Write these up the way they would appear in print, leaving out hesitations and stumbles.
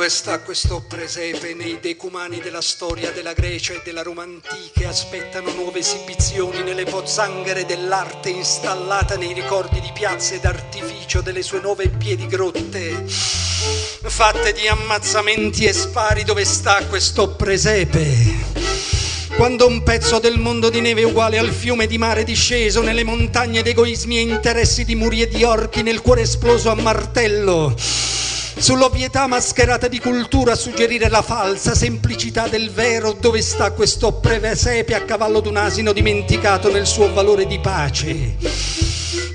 Dove sta questo presepe? Nei decumani della storia della Grecia e della Roma antiche aspettano nuove esibizioni nelle pozzanghere dell'arte installata nei ricordi di piazze d'artificio delle sue nuove piedigrotte fatte di ammazzamenti e spari. Dove sta questo presepe? Quando un pezzo del mondo di neve uguale al fiume di mare disceso nelle montagne d'egoismi e interessi di muri e di orchi, nel cuore esploso a martello sull'ovvietà mascherata di cultura a suggerire la falsa semplicità del vero. Dove sta questo presepe a cavallo d'un asino dimenticato nel suo valore di pace,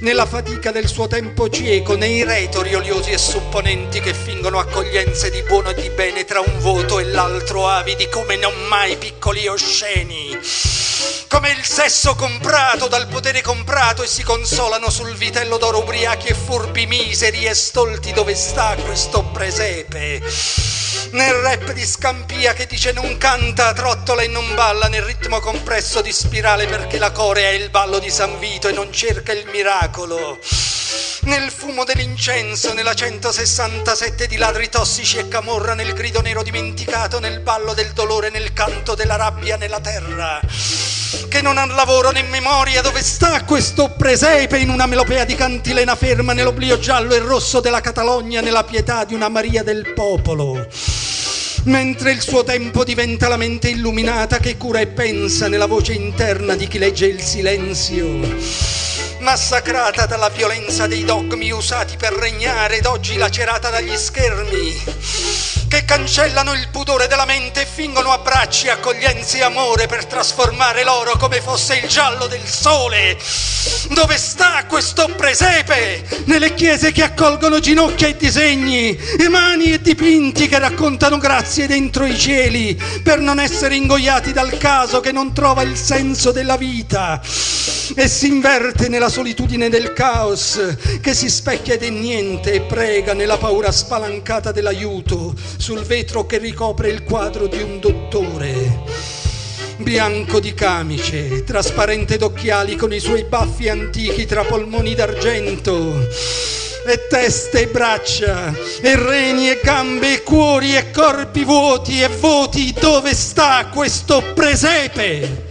nella fatica del suo tempo cieco, nei retori oliosi e supponenti che fingono accoglienze di buono e di bene tra un voto e l'altro, avidi come non mai piccoli e osceni, come il sesso comprato dal potere comprato, e si consolano sul vitello d'oro ubriachi e furbi, miseri e stolti. Dove sta questo presepe? Nel rap di Scampia che dice non canta, trottola e non balla, nel ritmo compresso di Spirale perché la corea è il ballo di San Vito e non cerca il miracolo, nel fumo dell'incenso, nella 167 di ladri tossici e camorra, nel grido nero dimenticato, nel ballo del dolore, nel canto della rabbia, nella terra che non ha lavoro né memoria. Dove sta questo presepe? In una melopea di cantilena ferma, nell'oblio giallo e rosso della Catalogna, nella pietà di una Maria del popolo, mentre il suo tempo diventa la mente illuminata che cura e pensa, nella voce interna di chi legge il silenzio, massacrata dalla violenza dei dogmi usati per regnare ed oggi lacerata dagli schermi che cancellano il pudore della mente e fingono abbracci, accoglienze e amore per trasformare l'oro come fosse il giallo del sole. Dove sta questo presepe? Nelle chiese che accolgono ginocchia e disegni, e mani e dipinti che raccontano grazie dentro i cieli per non essere ingoiati dal caso che non trova il senso della vita e si inverte nella solitudine del caos, che si specchia ed è niente e prega nella paura spalancata dell'aiuto sul vetro che ricopre il quadro di un dottore, bianco di camice, trasparente d'occhiali con i suoi baffi antichi tra polmoni d'argento, e teste e braccia, e reni e gambe e cuori e corpi vuoti e voti. Dove sta questo presepe?